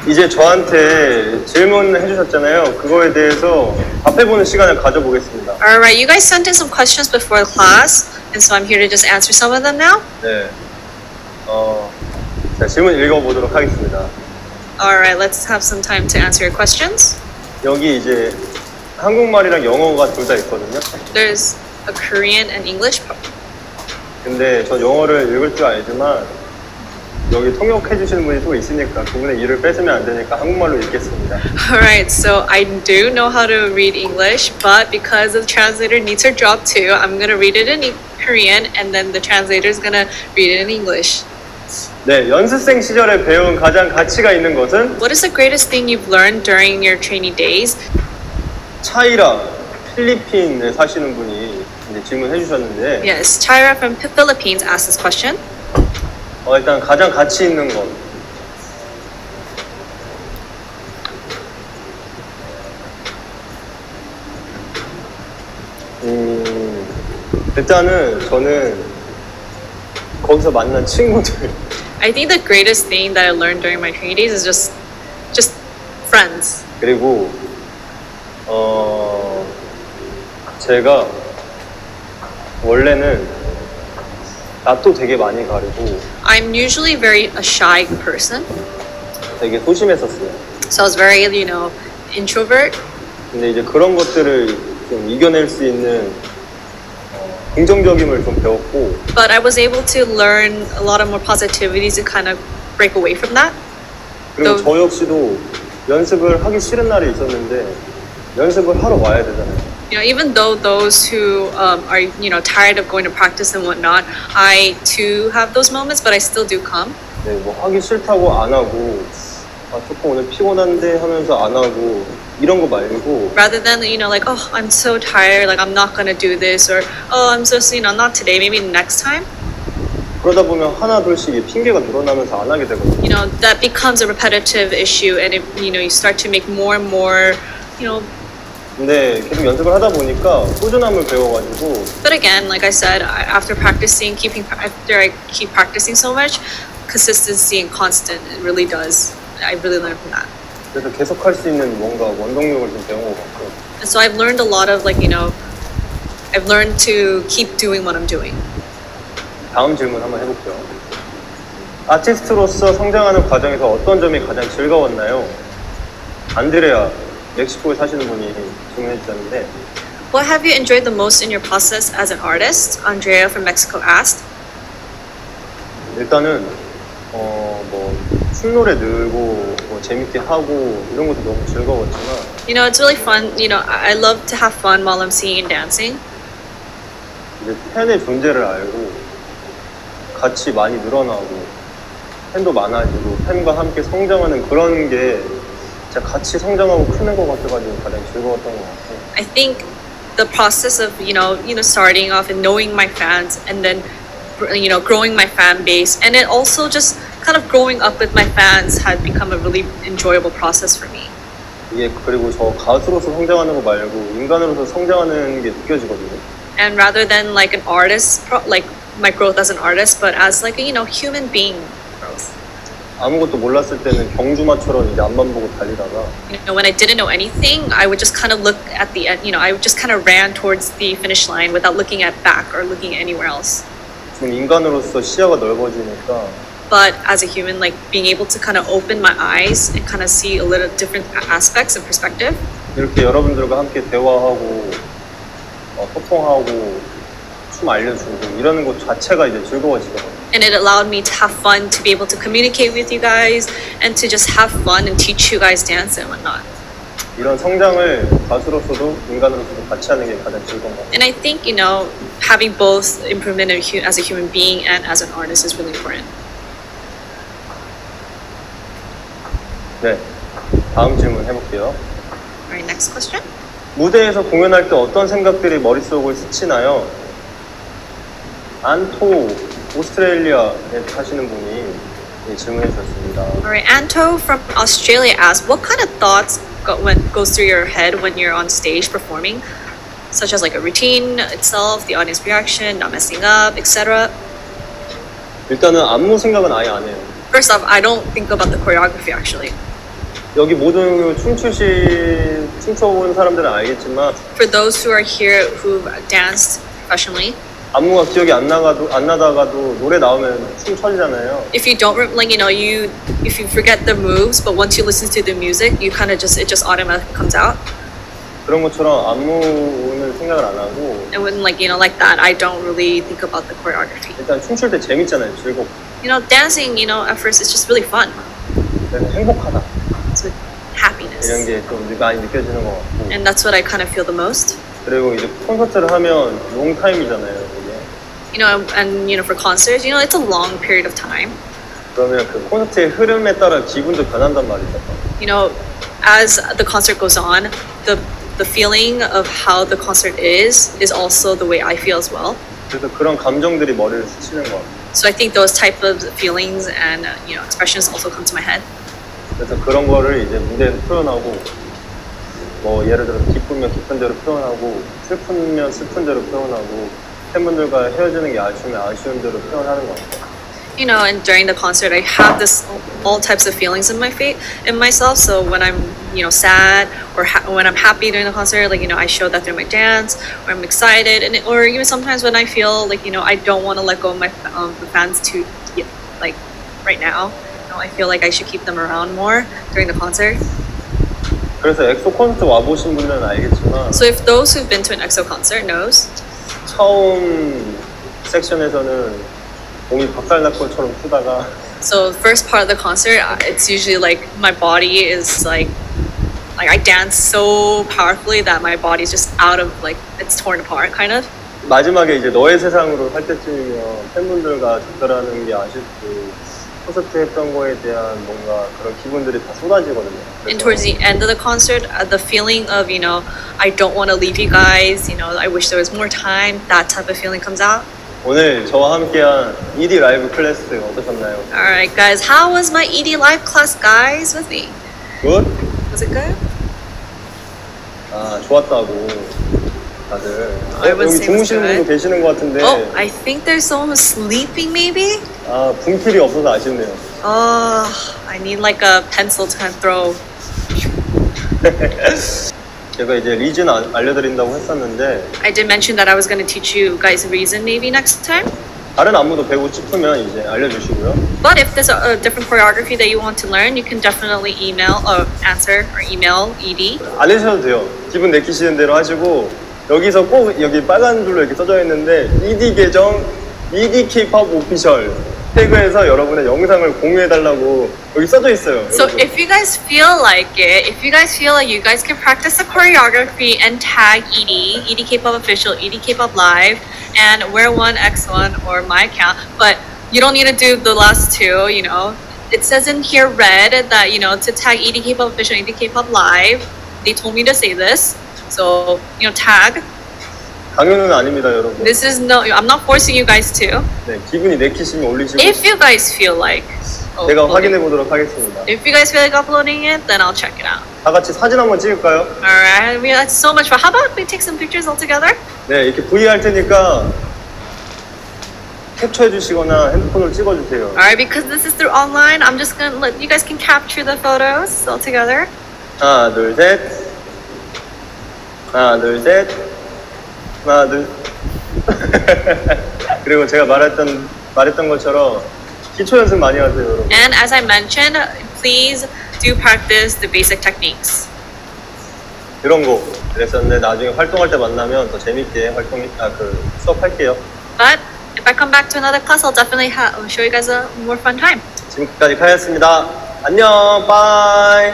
이제 저한테 질문해 주셨잖아요. 그거에 대해서 답해보는 시간을 가져보겠습니다. Alright, you guys sent in some questions before class, and so I'm here to just answer some of them now. 네. 자, 질문 읽어보도록 하겠습니다. Alright, let's have some time to answer your questions. 여기 이제 한국말이랑 영어가 둘 다 있거든요. There's a Korean and English. 근데 전 영어를 읽을 줄 알지만 여기 통역해 주시는 분이 또 있으니까 그분의 일을 뺏으면 안 되니까 한국말로 읽겠습니다. Alright, so I do know how to read English, but because the translator needs her job too, I'm gonna read it in Korean, and then the translator is gonna read it in English. 네, 연습생 시절에 배운 가장 가치가 있는 것은 What is the greatest thing you've learned during your trainee days? 차이라 필리핀에 사시는 분이 이제 질문해 주셨는데 Yes, Tyra from Philippines asked this question. 일단 가장 가치 있는 것. 일단은 저는 거기서 만난 친구들. I think the greatest thing that I learned during my trainee days is just friends. 그리고 제가 원래는 낯도 되게 많이 가리고 I'm usually very a shy person, 되게 소심했었어요. so I was very, introvert. 근데 이제 그런 것들을 좀 이겨낼 수 있는 긍정적임을 좀 배웠고 But I was able to learn a lot of more positivity to kind of break away from that. 그리고 또- 저 역시도 연습을 하기 싫은 날이 있었는데 연습을 하러 와야 되잖아요. Even though those who are, tired of going to practice and whatnot, I too have those moments, but I still do come. 네, 뭐 하기 싫다고 안 하고 조금 오늘 피곤한데 하면서 안 하고 이런 거 말고 Rather than, like, oh, I'm so tired, like, I'm not going to do this, or, oh, I'm so, not today, maybe next time. 그러다 보면 하나 둘씩 핑계가 늘어나면서 안 하게 되거든요. That becomes a repetitive issue, and you start to make more and more, 근데 계속 연습을 하다 보니까 꾸준함을 배워가지고 But again, like I said, after after I keep practicing so much, consistency and constant, it really does. I really learned from that. 그래서 계속 할 수 있는 뭔가 원동력을 좀 배운 것 같고 And so I've learned a lot of I've learned to keep doing what I'm doing. 다음 질문 한번 해볼게요. 아티스트로서 성장하는 과정에서 어떤 점이 가장 즐거웠나요? 안드레아, 멕시코에 사시는 분이 질문해 주셨는데 What have you enjoyed the most in your process as an artist? Andrea from Mexico asked. 일단은 뭐 춤노래 늘고 뭐 재밌게 하고 이런 것도 너무 즐거웠지만 It's really fun. I love to have fun while I'm singing and dancing. 이제 팬의 존재를 알고 같이 많이 늘어나고 팬도 많아지고 팬과 함께 성장하는 그런 게 진짜 같이 성장하고 크는 것 같아가지고 가장 즐거웠던 것 같아요. I think the process of starting off and knowing my fans, and then growing my fan base, and it also just kind of growing up with my fans had become a really enjoyable process for me. 이게 그리고 저 가수로서 성장하는 거 말고 인간으로서 성장하는 게 느껴지거든요. And rather than like an artist, like my growth as an artist, but as like a human being growth. 아무것도 몰랐을 때는 경주마처럼 이제 앞만 보고 달리다가 When I didn't know anything, I would just kind of look at the end. I would just kind of ran towards the finish line without looking at back or looking anywhere else. 좀 인간으로서 시야가 넓어지니까 But as a human, like being able to kind of open my eyes and kind of see a little different aspects and perspective. 이렇게 여러분들과 함께 대화하고 소통하고 춤 알려주고 이러는 것 자체가 이제 즐거워지더라고요. And it allowed me to have fun, to be able to communicate with you guys, and to just have fun and teach you guys dance and whatnot. 이런 성장을 가수로서도 인간으로서도 같이 하는 게 가장 즐거운 것 같아요. And I think having both improvement as a human being and as an artist is really important. 네, 다음 질문 해볼게요. Alright, next question. 무대에서 공연할 때 어떤 생각들이 머릿속을 스치나요? 안토, 오스트레일리아에 사시는 분이 질문해 주셨습니다. Alright, Anto from Australia asked, what kind of thoughts goes through your head when you're on stage performing, such as like a routine itself, the audience reaction, not messing up, etc.? 일단은 안무 생각은 아예 안 해요. First off, I don't think about the choreography actually. 여기 모든 춤춰온 사람들은 알겠지만 For those who are here who've danced professionally, 안무가 기억이 안 나다가도 노래 나오면 춤 쳐지잖아요. if you don't like if you forget the moves, but once you listen to the music, you kind of it just automatically comes out. 그런 것처럼 안무는 생각을 안 하고 And when like like that, I don't really think about the choreography. 일단 춤출 때 재밌잖아요. 즐겁고 Dancing, at first it's just really fun. 그래서 행복하다 It's with 이런 happiness, 게 좀 많이 느껴지는 것 같고 and that's what I kind of feel the most. 그리고 이제 콘서트를 하면 롱타임이잖아요. 이게. And for concerts, it's a long period of time. 그러면 그 콘서트의 흐름에 따라 기분도 변한단 말이죠. As the concert goes on, the feeling of how the concert is also the way I feel as well. 그래서 그런 감정들이 머리를 스치는 것 같아요. So I think those type of feelings and expressions also come to my head. 그래서 그런 거를 이제 무대에서 표현하고 뭐 예를 들어 기쁘면 기쁜 대로 표현하고 슬프면 슬픈 대로 표현하고 팬분들과 헤어지는 게 아쉬우면 아쉬운 대로 표현하는 것 같아요. And during the concert, I have all types of feelings in myself. So when I'm, sad or when I'm happy during the concert, I show that through my dance, or I'm excited, or even sometimes when I feel I don't want to let go of the fans right now. I feel like I should keep them around more during the concert. 그래서 엑소 콘서트 와보신 분들은 알겠지만 So if those who've been to an EXO concert knows, 처음 섹션에서는 몸이 박살날 것처럼 추다가 so first part of the concert, it's usually like my body is like I dance so powerfully that my body's just out of it's torn apart kind of. 마지막에 이제 너의 세상으로 할 때쯤이면 팬분들과 작별하는 게 아쉽고 콘서트 했던 거에 대한 뭔가 그런 기분들이 다 쏟아지거든요. And towards the end of the concert, the feeling of I don't want to leave you guys. I wish there was more time. That type of feeling comes out. 오늘 저와 함께한 ED 라이브 클래스 어떠셨나요? Alright guys, how was my ED live class guys with me? 굿? Was it good? 아 좋았다고 다들 I would 여기 say it was 주무시는 분도 good. 계시는 것 같은데 Oh, I think there's someone who's sleeping maybe? 아 분필이 없어서 아쉽네요. Oh, I need like a pencil to kind of throw. 제가 이제 리즌 알려드린다고 했었는데 I did mention that I was going to teach you guys reason maybe next time. 다른 안무도 배우고 싶으면 이제 알려주시고요. But if there's a different choreography that you want to learn, you can definitely answer or email ED. 안 해주셔도 돼요. 기분 내키시는 대로 하시고 여기서 꼭 여기 빨간 줄로 이렇게 써져 있는데 ED 계정 ED K-pop 오피셜 태그에서 여러분의 영상을 공유해달라고 여기 써져 있어요. So 여러분. if you guys feel like you guys can practice the choreography and tag ED K-pop official, ED K-pop live, and wear one X1 or my account, but you don't need to do the last two. It says in here red that to tag ED K-pop official, ED K-pop live. They told me to say this, so tag. 강요는 아닙니다, 여러분. This is I'm not forcing you guys to. 네, 기분이 내키시면 올리시고 If you guys feel like 제가 확인해 보도록 하겠습니다. If you guys feel like uploading it, then I'll check it out. 다 같이 사진 한번 찍을까요? Alright, that's so much fun. How about we take some pictures all together? 네, 이렇게 V 할 테니까 캡처해 주시거나 핸드폰으로 찍어 주세요. Alright, because this is through online, I'm just gonna let you guys can capture the photos all together. 하나, 둘, 셋. 하나, 둘, 셋. 하나, 둘. 그리고 제가 말했던 것처럼 기초 연습 많이 하세요, 여러분. And as I mentioned, please do practice the basic techniques. 이런 거 그랬었는데 나중에 활동할 때 만나면 더 재밌게 수업할게요. But if I come back to another class, I'll definitely show you guys a more fun time. 지금까지 카이였습니다. 안녕, 빠이.